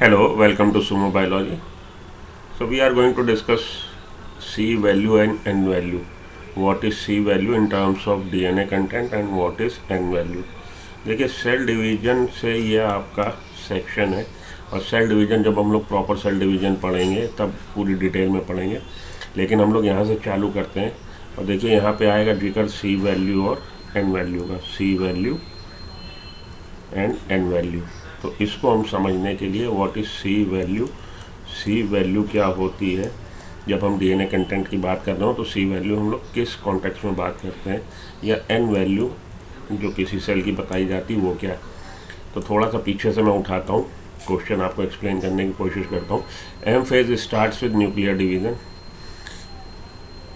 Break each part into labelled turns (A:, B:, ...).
A: Hello, welcome to Sumo Biology. So we are going to discuss C value and N value. What is C value in terms of DNA content and what is N value. देखिए cell division से ये आपका section है और cell division जब हम लोग proper cell division पढ़ेंगे तब पूरी डिटेल में पढ़ेंगे, लेकिन हम लोग यहाँ से चालू करते हैं और देखिए यहाँ पे आएगा जिक्र C वैल्यू और N वैल्यू का, C value and N value. तो इसको हम समझने के लिए व्हाट इज़ सी वैल्यू क्या होती है। जब हम डीएनए कंटेंट की बात कर रहे हो तो सी वैल्यू हम लोग किस कॉन्टेक्स्ट में बात करते हैं, या एन वैल्यू जो किसी सेल की बताई जाती वो क्या है। तो थोड़ा सा पीछे से मैं उठाता हूँ, क्वेश्चन आपको एक्सप्लेन करने की कोशिश करता हूँ। M phase starts with nuclear division.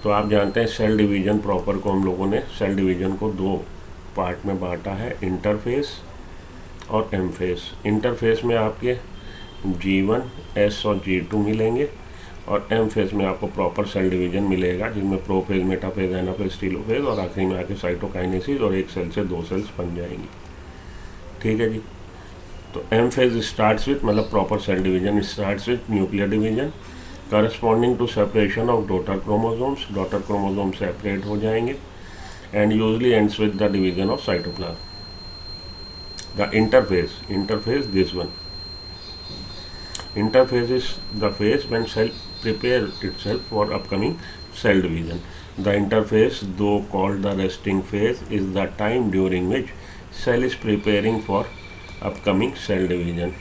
A: तो आप जानते हैं सेल डिवीज़न प्रॉपर को हम लोगों ने सेल डिवीज़न को दो पार्ट में बांटा है, इंटरफेस और एम फेस। इंटरफेस में आपके G1, S और G2 मिलेंगे और एम फेस में आपको प्रॉपर सेल डिवीजन मिलेगा जिनमें प्रोफेज, मेटाफेज, एनाफेज, टीलोफेज और आखिरी में आके साइटोकाइनेसिस और एक सेल से दो सेल्स बन जाएंगी। ठीक है जी। तो एम फेज स्टार्ट्स विथ मतलब proper cell division starts with nuclear division corresponding to separation of daughter chromosomes. Daughter chromosome separate हो जाएंगे and usually ends with the division of cytoplasm. The interphase, this one. Interphase is the phase when cell prepares itself for upcoming cell division. The interphase, though called the resting phase, is the time during which cell is preparing for upcoming cell division.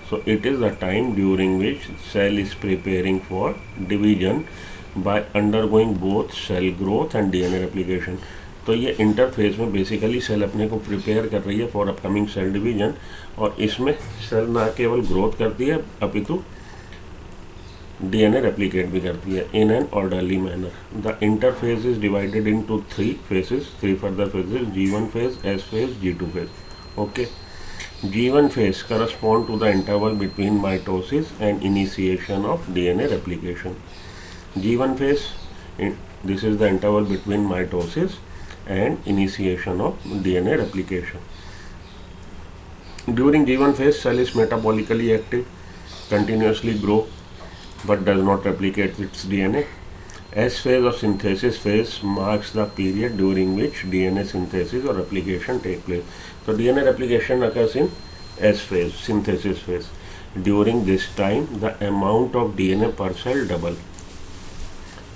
A: So it is the time during which cell is preparing for division by undergoing both cell growth and DNA replication. तो ये interface में basically cell अपने को prepare कर रही है for upcoming cell division, और इसमें सेल ना केवल ग्रोथ करती है अपितु डीएनए रेप्लिकेट भी करती है in an orderly manner. The interphase is divided into three further phases, G1 phase, S phase, G2 phase. Okay, G1 phase correspond to the interval between mitosis and initiation of DNA replication. G1 phase, this is the interval between mitosis and initiation of DNA replication. During G1 phase, cell is metabolically active, continuously grow, but does not replicate its DNA. S phase or synthesis phase marks the period during which DNA synthesis or replication take place. So DNA replication occurs in S phase, synthesis phase. During this time, the amount of DNA per cell double.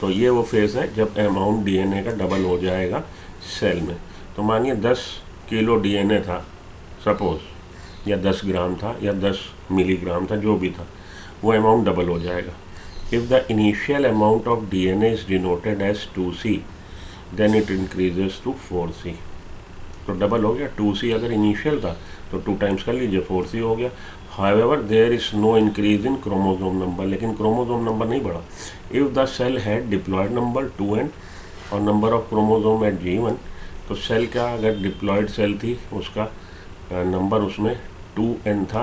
A: तो ये वो phase है जब amount DNA का double हो जाएगा cell में। तो मानिए 10 किलो डीएनए था सपोज, या 10 ग्राम था या 10 मिलीग्राम था, जो भी था, वो अमाउंट डबल हो जाएगा। If the initial amount of DNA is denoted as 2C, then it increases to 4C। तो डबल हो गया, 2C अगर इनिशियल था तो 2 टाइम्स कर लीजिए, 4C हो गया। However there is no increase in chromosome number, लेकिन क्रोमोसोम नंबर नहीं बढ़ा। If the cell had diploid number 2N और number of chromosome at G1, तो सेल का अगर डिप्लॉयड सेल थी उसका नंबर उसमें 2N था।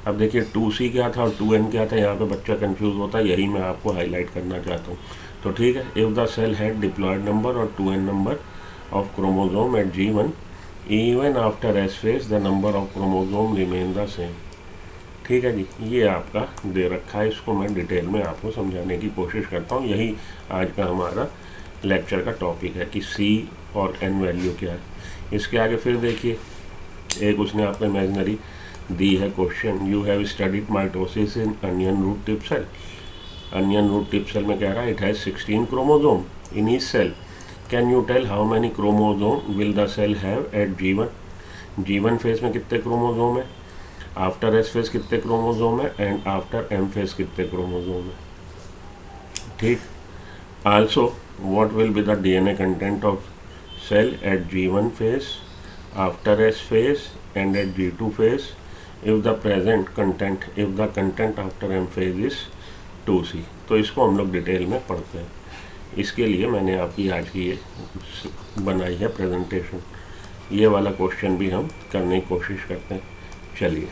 A: अब देखिए 2C क्या था और 2N क्या था, यहाँ पे बच्चा कंफ्यूज होता है, यही मैं आपको हाईलाइट करना चाहता हूँ। तो ठीक है, if the cell had diploid number or 2N number of chromosome at G1, even after S phase the number of chromosome remain the same. ठीक है जी, ये आपका दे रखा है, इसको मैं डिटेल में आपको समझाने की कोशिश करता हूँ। यही आज का हमारा लेक्चर का टॉपिक है कि सी और एन वैल्यू क्या है। इसके आगे फिर देखिए, एक उसने आपको इमेजिनरी दी है question, you have studied mitosis in onion root tip cell. Onion root tip cell में कह रहा है it has 16 chromosome in each cell. Can you tell how many chromosome will the cell have at G1? G1 phase में कितने chromosome है, after S phase कितने chromosome है, and after M phase कितने क्रोमोसोम है। ठीक, also what will be the DNA content of cell at G1 phase, after S phase and at G2 phase if the content after M phase is 2C। तो इसको हम लोग detail में पढ़ते हैं। इसके लिए मैंने आपकी आज की ये बनाई है प्रेजेंटेशन। ये वाला क्वेश्चन भी हम करने की कोशिश करते हैं। चलिए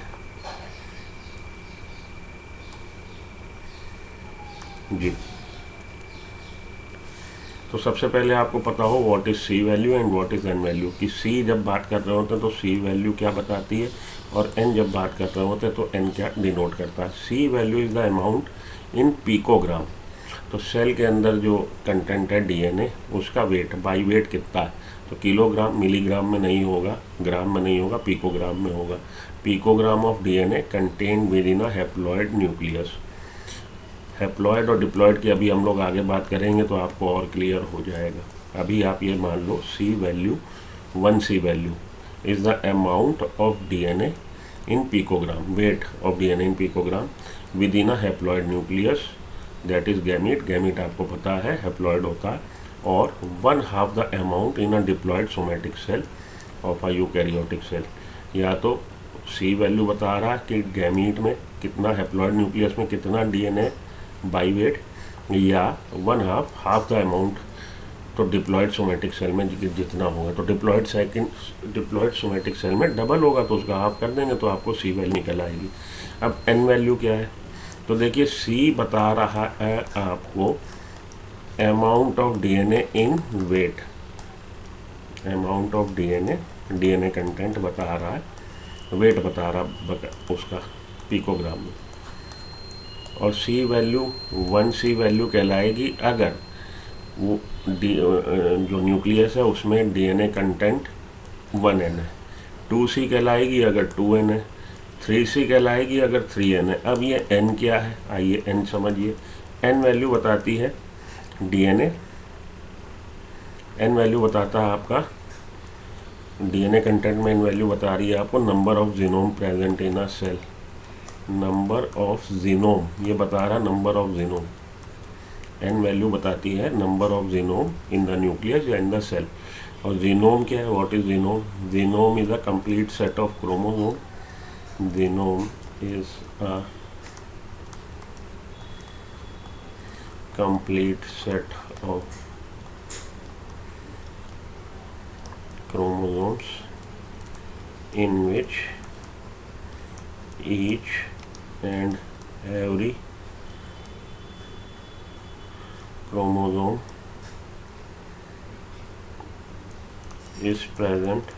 A: जी, तो सबसे पहले आपको पता हो what is C value and what is N value. कि सी जब बात कर रहे होते हैं तो सी वैल्यू क्या बताती है, और n जब बात कर रहे होते हैं तो n क्या डिनोट करता है। C value is the amount in picogram. तो सेल के अंदर जो कंटेंट है डीएनए उसका वेट बाई वेट कितना है, तो किलोग्राम मिलीग्राम में नहीं होगा, ग्राम में नहीं होगा, पिकोग्राम में होगा। Picogram of DNA contained with in a haploid nucleus. Haploid और डिप्लॉइड की अभी हम लोग आगे बात करेंगे तो आपको और क्लियर हो जाएगा। अभी आप ये मान लो C value 1C value is the amount of DNA in picogram, weight of DNA in picogram with in a haploid nucleus that is gamete. Gamete आपको पता है हैप्लॉइड होता है। और 1/2 the amount in a diploid somatic cell of a eukaryotic cell. या तो सी value बता रहा है कि गैमीट में कितना, हैप्लॉइड न्यूक्लियस में कितना डीएनए बाई वेट, या 1/2 हाफ द अमाउंट तो डिप्लॉइड सोमेटिक सेल में जितना होगा। तो डिप्लॉइड सोमेटिक सेल में डबल होगा तो उसका हाफ कर देंगे तो आपको सी वैल्यू निकल आएगी। अब एन वैल्यू क्या है, तो देखिए सी बता रहा है आपको amount of DNA in weight, amount of DNA content बता रहा है, वेट बता रहा उसका पिकोग्राम में। और सी वैल्यू 1C वैल्यू कहलाएगी अगर वो जो न्यूक्लियस है उसमें डीएनए कंटेंट 1N है। 2C कहलाएगी अगर 2N है। 3C कहलाएगी अगर 3N है। अब ये N क्या है, आइए N समझिए। N वैल्यू बताती है डीएनए, N वैल्यू बताता है आपका डीएनए कंटेंट में N वैल्यू बता रही है आपको number of genome present in a cell. Number of genome ये बता रहा है, number of genome. N value बताती है number of genome in the nucleus या इन द सेल। और जीनोम क्या है, what is genome? Genome is a complete set of chromosome. Genome is a complete set of chromosomes in which each and every chromosome is present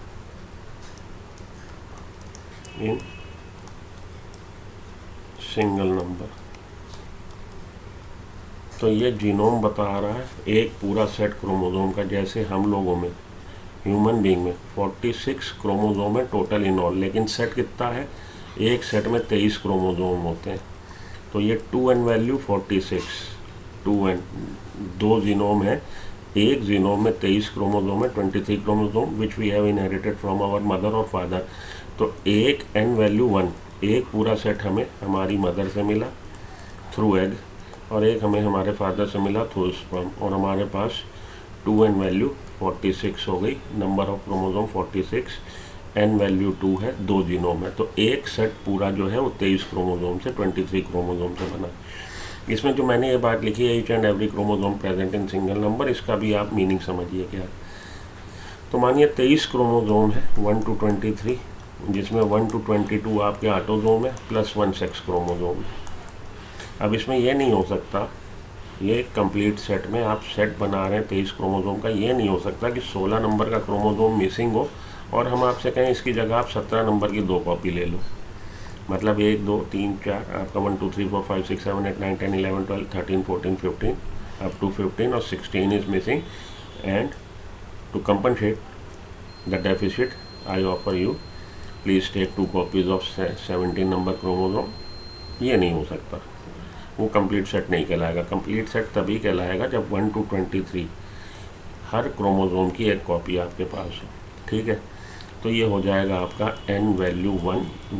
A: in single number। तो ये genome बता रहा है एक पूरा सेट क्रोमोसोम का। जैसे हम लोगों में, ह्यूमन बीइंग में 46 क्रोमोसोम है टोटल इन ऑल, लेकिन सेट कितना है, एक सेट में 23 क्रोमोसोम होते हैं। तो ये 2N वैल्यू 46, 2N, 2 जीनोम है, एक जीनोम में 23 क्रोमोसोम है, 23 chromosome which we have inherited from our mother और फादर। तो एक N वैल्यू 1, एक पूरा सेट हमें हमारी मदर से मिला थ्रू एग, और एक हमें हमारे फादर से मिला थ्रू स्पर्म, और हमारे पास 2N वैल्यू 46 हो गई, number of chromosome 46, N value 2 है, 2 जीनोम है। तो एक सेट पूरा जो है वो 23 क्रोमोसोम से 23 क्रोमोसोम से बना। इसमें जो मैंने ये बात लिखी है each and every chromosome present in single number, इसका भी आप मीनिंग समझिए क्या। तो मानिए 23 क्रोमोसोम है 1 to 23, जिसमें 1 to 22 आपके ऑटोसोम है प्लस 1 सेक्स क्रोमोसोम है। अब इसमें यह नहीं हो सकता, ये कंप्लीट सेट में आप सेट बना रहे हैं 23 क्रोमोसोम का, ये नहीं हो सकता कि 16 नंबर का क्रोमोसोम मिसिंग हो और हम आपसे कहें इसकी जगह आप 17 नंबर की 2 कॉपी ले लो। मतलब 1 2 3 4 आपका 1 2 3 4 5 6 7 8 9 10 11 12 13 14 15 अप टू 15 और 16 is missing. And to compensate the deficit I offer you please take 2 copies of 17 number chromosome. ये नहीं हो सकता, वो कंप्लीट सेट नहीं कहलाएगा। कंप्लीट सेट तभी कहलाएगा जब 1 to 23 हर क्रोमोसोम की एक कॉपी आपके पास हो। ठीक है, तो ये हो जाएगा आपका N वैल्यू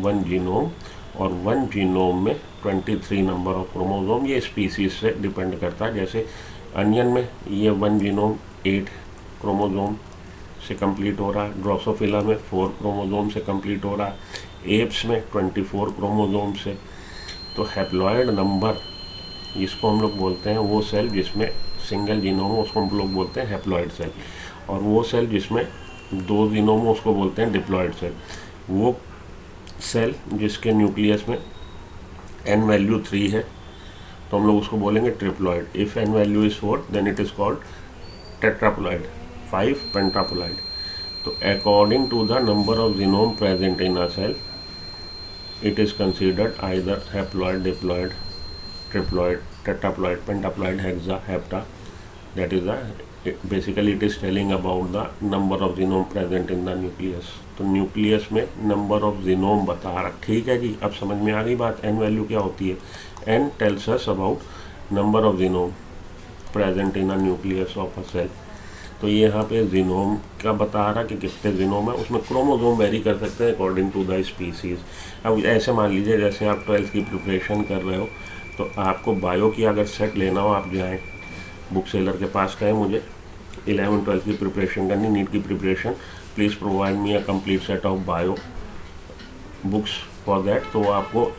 A: 1 जीनोम, और 1 जीनोम में 23 नंबर ऑफ क्रोमोसोम। ये स्पीसीज से डिपेंड करता है। जैसे अनियन में ये 1 जीनोम 8 क्रोमोसोम से कंप्लीट हो रहा है, ड्रोसोफिला में 4 क्रोमोसोम से कंप्लीट हो रहा है, एप्स में 24 क्रोमोसोम से। तो हैप्लॉइड नंबर जिसको हम लोग बोलते हैं, वो सेल जिसमें सिंगल जीनोम हो उसको हम लोग बोलते हैं हैप्लॉइड सेल, और वो सेल जिसमें 2 जीनोम हो उसको बोलते हैं डिप्लॉइड सेल। वो सेल जिसके न्यूक्लियस में N वैल्यू 3 है तो हम लोग उसको बोलेंगे triploid. If N value is 4 then it is called tetraploid, 5 pentaploid. तो according to the number of genome present in a cell it is considered either haploid, diploid, triploid, tetraploid, pentaploid, hexa, hepta. That is basically it is telling about the number of genome present in the nucleus. तो nucleus में number of genome बता रहा। ठीक है जी, अब समझ में आ गई बात। एन वैल्यू क्या होती है? N tells us about number of genome present in a nucleus of a cell. तो ये यहाँ पे जीनोम का बता रहा कि कितने जीनोम है। उसमें क्रोमोसोम वेरी कर सकते हैं अकॉर्डिंग टू द स्पीसीज। अब ऐसे मान लीजिए जैसे आप 12th की प्रिपरेशन कर रहे हो, तो आपको बायो की अगर सेट लेना हो, आप जाएँ बुक सेलर के पास, कहें मुझे 11th 12th की प्रिपरेशन करनी, नीट की preparation, please provide me a complete set of bio books for that. तो वो आपको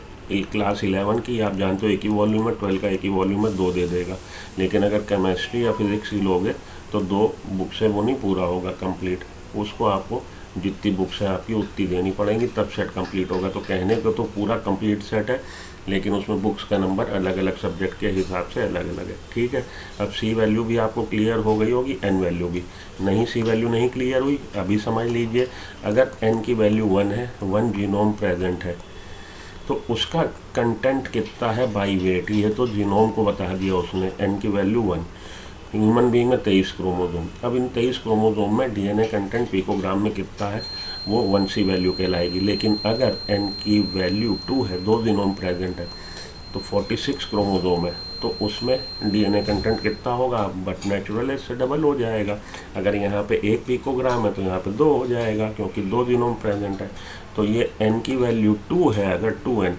A: क्लास 11 की, आप जानते हो एक ही वॉल्यूम है, 12 का एक ही वॉल्यूम है, 2 दे देगा। लेकिन अगर केमिस्ट्री या फिजिक्स ही लोगे तो 2 बुक से वो नहीं पूरा होगा कंप्लीट। उसको आपको जितनी बुक्स है आपकी उतनी देनी पड़ेंगी, तब सेट कंप्लीट होगा। तो कहने को तो पूरा कंप्लीट सेट है, लेकिन उसमें बुक्स का नंबर अलग अलग सब्जेक्ट के हिसाब से अलग अलग है। ठीक है, अब सी वैल्यू भी आपको क्लियर हो गई होगी, एन वैल्यू भी। नहीं, सी वैल्यू नहीं क्लियर हुई, अभी समझ लीजिए। अगर एन की वैल्यू 1 है, 1 जीनोम प्रेजेंट है, तो उसका कंटेंट कितना है बाई वेट, ये तो जीनोम को बता दिया उसने। एन की वैल्यू 1, ह्यूमन बीइंग में 23 क्रोमोसोम। अब इन 23 क्रोमोसोम में डीएनए कंटेंट पिकोग्राम में कितना है, वो 1C वैल्यू कहलाएगी। लेकिन अगर एन की वैल्यू 2 है, 2 जीनोम प्रेजेंट है, तो 46 क्रोमोसोम है, तो उसमें डीएनए कंटेंट कितना होगा? बट नेचुरल इससे डबल हो जाएगा। अगर यहाँ पे 1 पिकोग्राम है तो यहाँ पे 2 हो जाएगा, क्योंकि 2 जीनोम प्रेजेंट है। तो ये एन की वैल्यू 2 है, अगर 2n,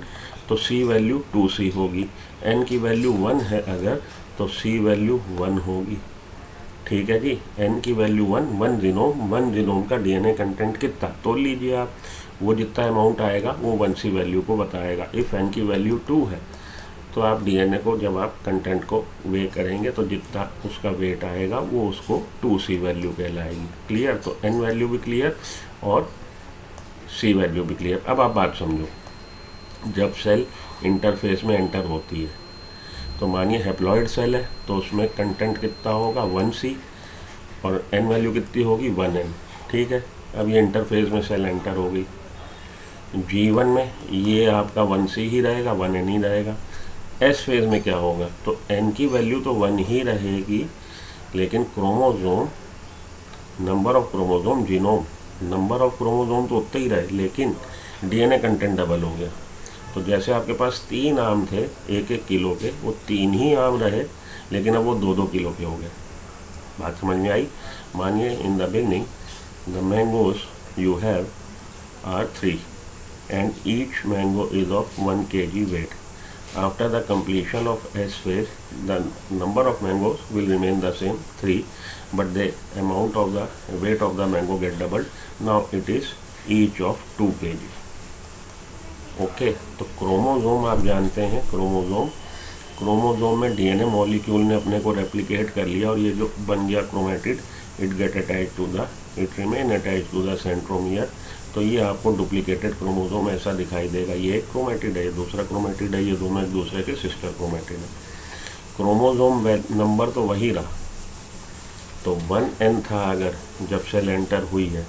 A: तो सी वैल्यू 2C होगी। एन की वैल्यू 1 है अगर, तो सी वैल्यू 1 होगी। ठीक है जी, एन की वैल्यू 1, 1 जीनोम का डीएनए कंटेंट कितना, तो लीजिए आप, वो जितना अमाउंट आएगा वो 1C वैल्यू को बताएगा। इफ़ एन की वैल्यू 2 है, तो आप डीएनए को जब आप कंटेंट को वे करेंगे, तो जितना उसका वेट आएगा वो उसको 2C वैल्यू कहलाएगी। क्लियर? तो एन वैल्यू भी क्लियर और सी वैल्यू भी क्लियर। अब आप बात समझो, जब सेल इंटरफेस में एंटर होती है, तो मानिए हैप्लॉइड सेल है, तो उसमें कंटेंट कितना होगा? 1C, और एन वैल्यू कितनी होगी? 1n। ठीक है, अब ये इंटरफेस में सेल एंटर हो गई। G1 में ये आपका 1C ही रहेगा, 1n ही रहेगा। एस फेज में क्या होगा? तो n की वैल्यू तो 1 ही रहेगी, लेकिन chromosome, number of chromosome, genome, number of chromosome तो उतना ही रहे, लेकिन डीएनए कंटेंट डबल हो गया। तो जैसे आपके पास 3 आम थे 1-1 किलो के, वो 3 ही आम रहे, लेकिन अब वो 2-2 किलो के हो गए। बात समझ में आई? मानिए in the beginning the mangoes you have are 3 and each mango is of 1 kg weight. After the completion of S phase, the number of mangoes will remain the same 3, but the amount of the weight of the mango get doubled. Now it is each of 2 kg. Okay, तो chromosome आप जानते हैं, chromosome में DNA molecule ने अपने को replicate कर लिया, और ये जो बन गया chromatid, it get attach to the, it remain attach to the centromere. तो ये आपको डुप्लीकेटेड क्रोमोसोम ऐसा दिखाई देगा। ये एक क्रोमेटिड है, ये दूसरा क्रोमेटिड है, ये दोनों एक दूसरे के सिस्टर क्रोमेटिड है। क्रोमोसोम नंबर तो वही रहा, तो 1n था अगर जब सेल एंटर हुई है,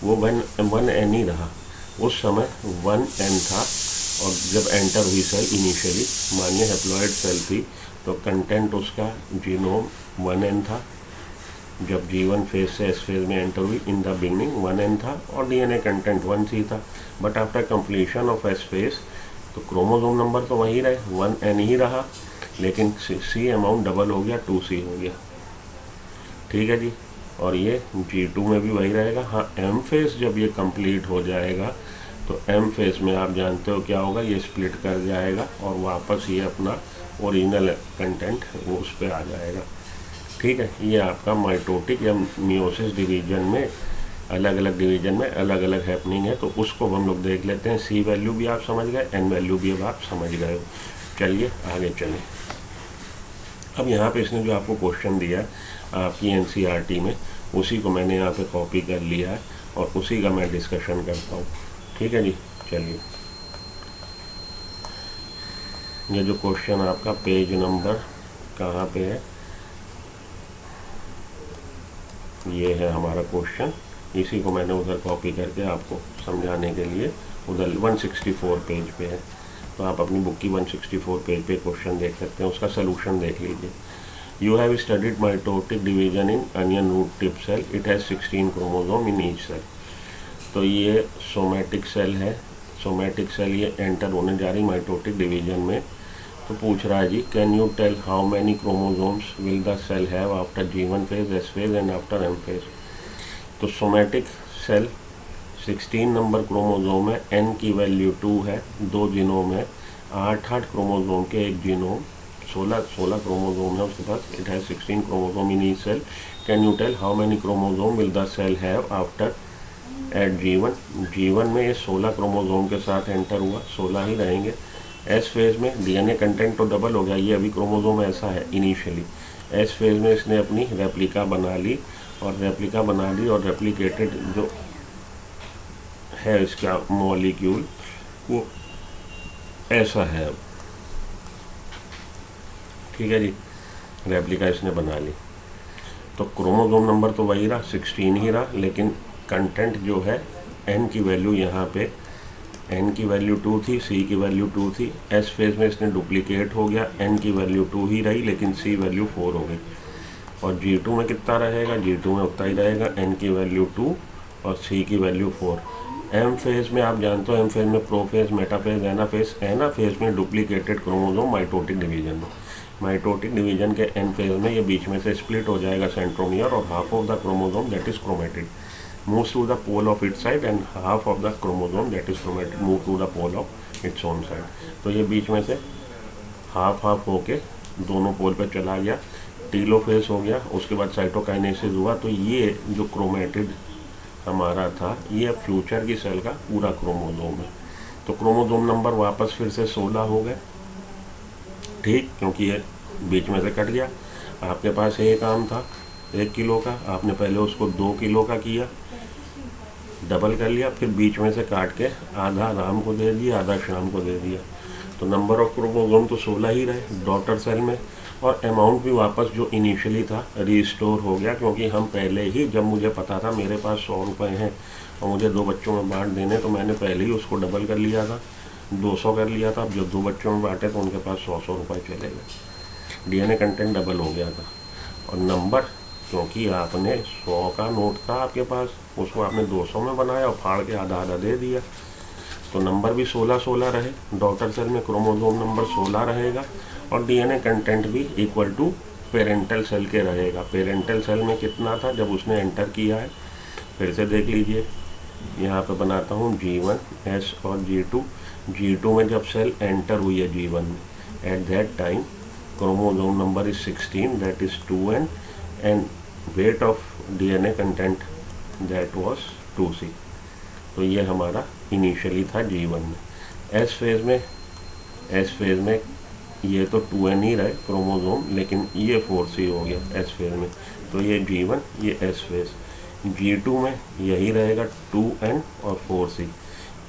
A: वो 1n ही रहा। उस समय 1n था, और जब एंटर हुई सेल इनिशियली, मानिए हैप्लॉइड सेल थी, तो कंटेंट उसका जीनोम 1n था। जब G1 फेज से S फेज में एंटर हुई, इन द बिगनिंग 1n था, और डीएनए कंटेंट 1C था। But after completion of S phase, तो क्रोमोसोम नंबर तो वही रहे, 1n ही रहा, लेकिन C अमाउंट डबल हो गया, 2C हो गया। ठीक है जी, और ये G2 में भी वही रहेगा। हाँ, M फेज जब ये कंप्लीट हो जाएगा, तो M फेज में आप जानते हो क्या होगा, ये स्प्लिट कर जाएगा, और वापस ये अपना ओरिजिनल कंटेंट वो उस पर आ जाएगा। ठीक है, ये आपका माइटोटिक या मियोसिस डिवीजन में, अलग अलग डिवीजन में अलग अलग हैपनिंग है, तो उसको हम लोग देख लेते हैं। सी वैल्यू भी आप समझ गए, एन वैल्यू भी अब आप समझ गए हो। चलिए आगे चलें। अब यहाँ पे इसने जो आपको क्वेश्चन दिया आपकी एनसीईआरटी में, उसी को मैंने यहाँ पे कॉपी कर लिया है, और उसी का मैं डिस्कशन करता हूँ। ठीक है जी, चलिए। ये जो क्वेश्चन आपका पेज नंबर कहाँ पे है, ये है हमारा क्वेश्चन। इसी को मैंने उधर कॉपी करके आपको समझाने के लिए उधर 164 पेज पे है, तो आप अपनी बुक की 164 पेज पे क्वेश्चन देख सकते हैं, उसका सोल्यूशन देख लीजिए। You have studied mitotic division in onion root tip cell, it has 16 chromosome in each cell. तो ये सोमैटिक सेल है, सोमैटिक सेल ये एंटर होने जा रही माइटोटिक डिवीजन में। तो पूछ रहा है जी, can you tell how many chromosomes will the cell have after G1 phase, S phase and after M phase. तो सोमैटिक सेल 16 नंबर क्रोमोसोम है, N की वैल्यू 2 है, 2 जीनोम है, 8 क्रोमोसोम के एक जीनोम, 16 क्रोमोसोम है उसके पास, it has 16 chromosome in each cell. Can you tell how many chromosome will the cell have after at G1 में ये 16 क्रोमोसोम के साथ एंटर हुआ, 16 ही रहेंगे। एस फेज में डीएनए कंटेंट तो डबल हो गया, ये अभी क्रोमोसोम ऐसा है इनिशियली। एस फेज में इसने अपनी रेप्लिका बना ली और रेप्लिकेटेड जो है इसका मॉलिक्यूल वो ऐसा है अब, ठीक है जी, रेप्लिका इसने बना ली। तो क्रोमोसोम नंबर तो वही रहा, 16 ही रहा, लेकिन कंटेंट जो है एन की वैल्यू यहाँ पे, एन की वैल्यू 2 थी, सी की वैल्यू 2 थी। एस फेज में इसने डुप्लीकेट हो गया, एन की वैल्यू 2 ही रही लेकिन सी वैल्यू 4 हो गई। और G2 में कितना रहेगा, G2 में उतना ही रहेगा, एन की वैल्यू 2 और सी की वैल्यू 4। एम फेज में आप जानते हो, एम फेज में प्रोफेज, मेटाफेज, एनाफेज। एनाफेज में डुप्लीकेटेड क्रोमोसोम माइटोटिक डिवीजन में, माइटोटिक डिवीजन के एन फेज में ये बीच में से स्प्लिट हो जाएगा सेंट्रोमियर, और half of the chromosome that is chromatid moves to the pole of its side and half of the chromosome that is chromatin move to the pole of its own side। तो ये बीच में से half होके दोनों पोल पे चला गया, telophase हो गया, उसके बाद साइटोकाइनेसिस हुआ। तो ये जो क्रोमेटिड हमारा था ये अब फ्यूचर की सेल का पूरा क्रोमोसोम है। तो क्रोमोसोम नंबर वापस फिर से 16 हो गए, ठीक, क्योंकि ये बीच में से कट गया। आपके पास एक आम था 1 किलो का, आपने पहले उसको 2 किलो का किया, डबल कर लिया, फिर बीच में से काट के आधा राम को दे दिया, आधा शाम को दे दिया। तो नंबर ऑफ क्रोमोसोम तो 16 ही रहे डॉटर सेल में, और अमाउंट भी वापस जो इनिशियली था रीस्टोर हो गया, क्योंकि हम पहले ही, जब मुझे पता था मेरे पास 100 रुपये हैं और मुझे 2 बच्चों में बांट देने, तो मैंने पहले ही उसको डबल कर लिया था, 200 कर लिया था। अब जब 2 बच्चों में बांटे तो उनके पास 100 रुपये चले गए, डीएनए कंटेंट डबल हो गया था। और नंबर, क्योंकि आपने 100 का नोट था आपके पास, उसको आपने 200 में बनाया और फाड़ के आधा आधा दे दिया, तो नंबर भी 16 रहे। डॉटर सेल में क्रोमोसोम नंबर 16 रहेगा और डीएनए कंटेंट भी इक्वल टू पेरेंटल सेल के रहेगा। पेरेंटल सेल में कितना था जब उसने एंटर किया है, फिर से देख लीजिए, यहाँ पे बनाता हूँ G1, S और G2 में जब सेल एंटर हुई है G1 में, at that time chromosome number is 16, that is 2N, and wait of DNA content that was 2C। तो ये हमारा इनिशियली था G1 में। एस फेज में ये तो 2N ही रहे क्रोमोसोम, लेकिन ये 4C हो गया एस फेज में, तो ये G1, ये एस फेज। G2 में यही रहेगा 2N और 4C।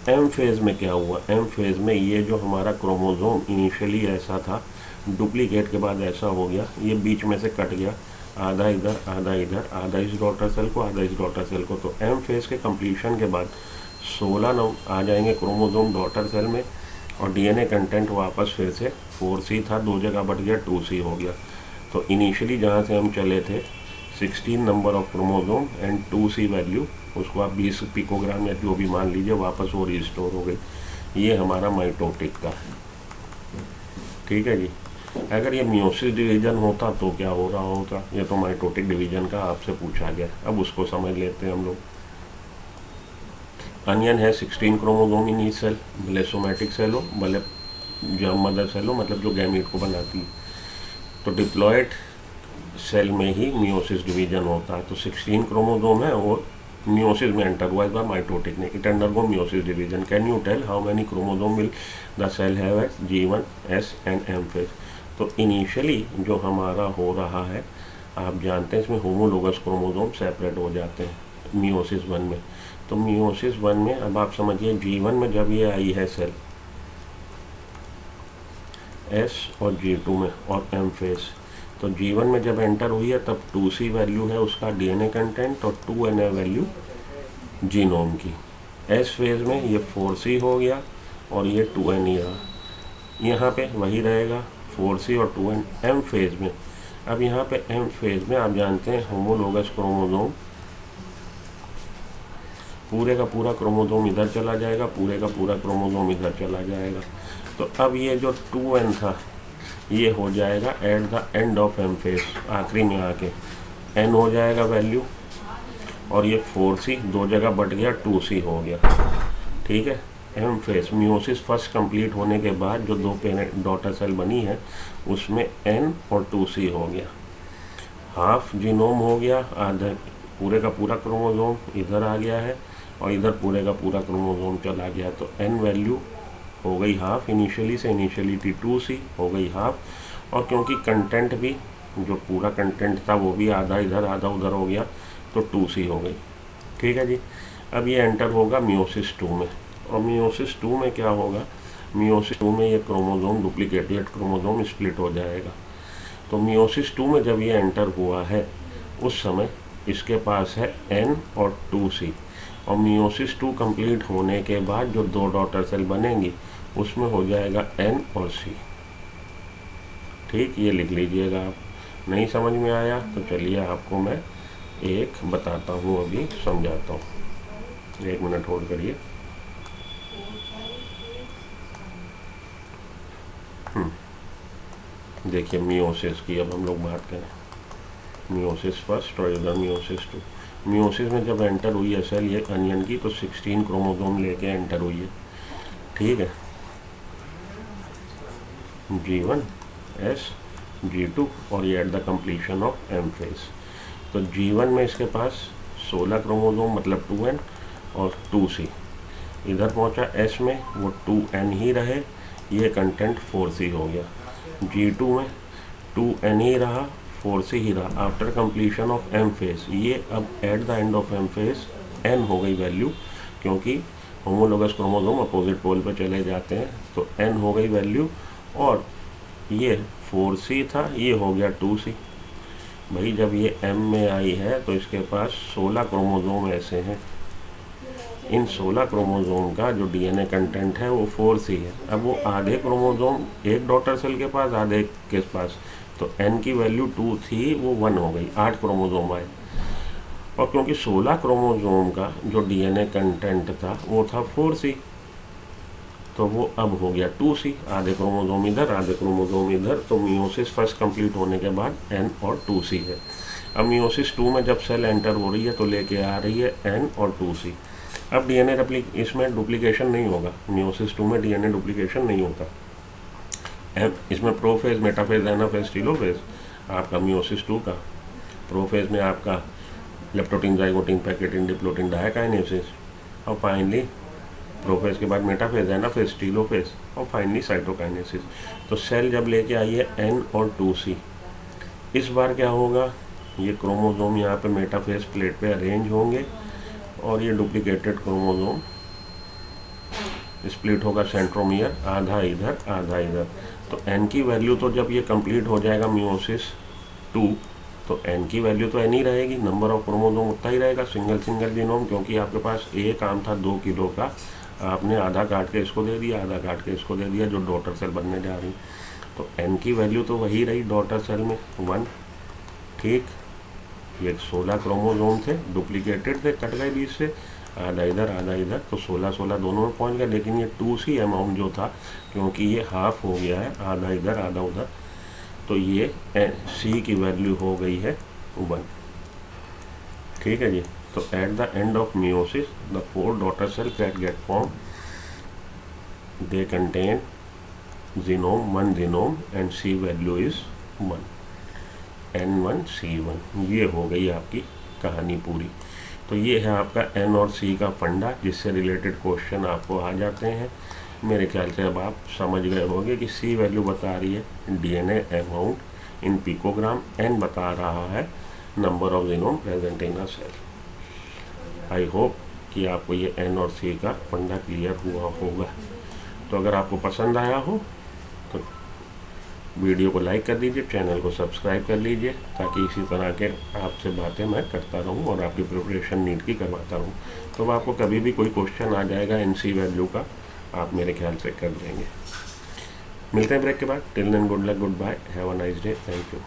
A: एम फेज में क्या हुआ, एम फेज में ये जो हमारा क्रोमोसोम इनिशियली ऐसा था, डुप्लीकेट के बाद ऐसा हो गया, ये बीच में से कट गया, आधा इधर आधा इधर, आधा इस डॉटर सेल को आधा इस डॉटर सेल को। तो एम फेज के कंप्लीशन के बाद 16 आ जाएंगे क्रोमोसोम डॉटर सेल में, और डीएनए कंटेंट वापस फिर से 4C था, 2 जगह बढ़ गया, 2C हो गया। तो इनिशियली जहाँ से हम चले थे 16 number of chromosome and 2C value, उसको आप 20 पिकोग्राम या जो भी मान लीजिए, वापस वो रिस्टोर हो गई। ये हमारा माइटोटिक का है, ठीक है जी। अगर ये मियोसिस डिवीजन होता तो क्या हो रहा होता, ये तो माइटोटिक डिवीजन का आपसे पूछा गया, अब उसको समझ लेते हैं हम लोग। अनियन है 16 क्रोमोसोम इन ईच सेल, भले सोमैटिक सेल हो भले जर्म मदर सेल हो, मतलब जो गैमीट को बनाती है। तो डिप्लॉयड सेल में ही मियोसिस डिवीजन होता है। तो 16 क्रोमोसोम है और मियोसिस में एंटर हुआ इस बार माइटोटिक ने, it undergo meiosis division. Can you tell how many chromosome will the cell have at G1, S and M phase. तो इनिशियली जो हमारा हो रहा है, आप जानते हैं इसमें होमोलोगस क्रोमोसोम सेपरेट हो जाते हैं मियोसिस 1 में। तो मियोसिस 1 में अब आप समझिए G1 में जब ये आई है सेल, S और G2 में और M फेज, तो G1 में जब एंटर हुई है तब 2C वैल्यू है उसका डीएनए कंटेंट और 2N है वैल्यू जीनोम की। एस फेज़ में ये 4C हो गया और ये 2N ही रहा, यहाँ पे वही रहेगा 4C और 2N। M फेज़ में, अब यहाँ पे M फेज़ में आप जानते हैं होमोलोगस क्रोमोसोम, पूरे का पूरा क्रोमोसोम इधर चला जाएगा, पूरे का पूरा क्रोमोसोम इधर चला जाएगा। तो अब ये जो 2N था ये हो जाएगा eight the end of M phase, आखिरी में आके N हो जाएगा वैल्यू, और ये 4C दो जगह बट गया 2C हो गया। ठीक है, M phase meiosis first complete होने के बाद जो दो पेरेंट डॉटर सेल बनी है उसमें N और 2C हो गया, हाफ जीनोम हो गया, आधा पूरे का पूरा क्रोमोसोम इधर आ गया है और इधर पूरे का पूरा क्रोमोसोम चला गया। तो N वैल्यू हो गई हाफ, इनिशियली से इनिशियली थी 2C हो गई हाफ, और क्योंकि कंटेंट भी जो पूरा कंटेंट था वो भी आधा इधर आधा उधर हो गया तो 2C हो गई। ठीक है जी, अब ये एंटर होगा मियोसिस 2 में, और मियोसिस 2 में क्या होगा, मियोसिस 2 में ये क्रोमोसोम डुप्लीकेटेड क्रोमोसोम स्प्लिट हो जाएगा। तो मियोसिस 2 में जब ये एंटर हुआ है उस समय इसके पास है N और 2C, और मियोसिस 2 कंप्लीट होने के बाद जो दो डॉटर सेल बनेंगी उसमें हो जाएगा N और C। ठीक, ये लिख लीजिएगा आप। नहीं समझ में आया तो चलिए आपको मैं एक बताता हूँ, अभी समझाता हूँ, 1 मिनट होल्ड करिए। देखिए मियोसिस की अब हम लोग बात करें, मियोसिस फर्स्ट और इधर मियोसिस 2। मियोसिस में जब एंटर हुई है सेल ये अनियन की, तो 16 क्रोमोसोम लेके एंटर हुई है। ठीक है, G1 S G2 और ये at the completion of M phase. तो G1 में इसके पास 16 क्रोमोसोम मतलब 2N और 2C, इधर पहुंचा S में वो 2N ही रहे, ये कंटेंट 4C हो गया। G2 में 2N ही रहा, 4C ही रहा। After completion of M phase ये अब eight the end of M phase N हो गई वैल्यू, क्योंकि होमोलोगस क्रोमोसोम अपोजिट पोल पर चले जाते हैं, तो N हो गई वैल्यू, और ये 4C था ये हो गया 2C। भाई जब ये M में आई है तो इसके पास 16 क्रोमोसोम ऐसे हैं, इन 16 क्रोमोसोम का जो DNA कंटेंट है वो 4C है। अब वो आधे क्रोमोसोम एक डॉटर सेल के पास, आधे के पास, तो N की वैल्यू 2 थी वो 1 हो गई, 8 क्रोमोसोम आए। और क्योंकि 16 क्रोमोसोम का जो DNA कंटेंट था वो था 4C, तो वो अब हो गया 2C, आधे क्रोमोसोम इधर आधे क्रोमोसोम इधर। तो मियोसिस फर्स्ट कंप्लीट होने के बाद N और 2C है। अब मियोसिस 2 में जब सेल एंटर हो रही है तो लेके आ रही है N और 2C। अब DNA इसमें डुप्लीकेशन नहीं होगा, मियोसिस 2 में DNA डुप्लीकेशन नहीं होता। इसमें प्रोफेज, मेटाफेज, एनाफेज, टेलोफेज आपका मियोसिस 2 का। प्रोफेज में आपका leptotene, zygotene, pachytene, diplotene, diakinesis, और फाइनली प्रोफेज के बाद मेटाफेज, एनाफेज, टेलोफेज, और फाइनली साइटोकाइनेसिस। तो सेल जब लेके आई है N और 2C, इस बार क्या होगा, ये क्रोमोसोम यहाँ पे मेटाफेज प्लेट पे अरेंज होंगे और ये डुप्लीकेटेड क्रोमोसोम स्प्लिट होगा सेंट्रोमियर, आधा इधर आधा इधर। तो N की वैल्यू तो जब ये कंप्लीट हो जाएगा मियोसिस 2, तो N की वैल्यू तो N ही रहेगी, नंबर ऑफ क्रोमोसोम उतना ही रहेगा, सिंगल सिंगल जीनोम। क्योंकि आपके पास एक काम था 2 किलो का, आपने आधा काट के इसको दे दिया, आधा काट के इसको दे दिया, जो डॉटर सेल बनने जा रही, तो N की वैल्यू तो वही रही डॉटर सेल में 1। ठीक, ये 16 क्रोमोसोम थे, डुप्लीकेटेड थे, कट गए बीच से, आधा इधर आधा इधर, तो 16 दोनों में पहुंच गया। लेकिन ये 2C अमाउंट जो था, क्योंकि ये हाफ हो गया है, आधा इधर आधा उधर, तो ये C की वैल्यू हो गई है 1। ठीक है जी। तो at the end of meiosis the 4 daughter cell that get formed, they contain genome, 1 genome, and C value is 1, N1 C1। ये हो गई आपकी कहानी पूरी। तो ये है आपका N और C का फंडा, जिससे रिलेटेड क्वेश्चन आपको आ जाते हैं। मेरे ख्याल से अब आप समझ गए होंगे कि C वैल्यू बता रही है DNA amount in picogram, N बता रहा है number of genome present in a cell. I hope कि आपको ये N और C का फंडा क्लियर हुआ होगा। तो अगर आपको पसंद आया हो तो वीडियो को लाइक कर दीजिए, चैनल को सब्सक्राइब कर लीजिए, ताकि इसी तरह के आपसे बातें मैं करता रहूं और आपकी प्रिपरेशन नीट की करवाता रहूं। तो आपको कभी भी कोई क्वेश्चन आ जाएगा NC वैल्यू का, आप मेरे ख्याल से कर देंगे। मिलते हैं ब्रेक के बाद। Till then good luck, good bye, have a nice day, thank you.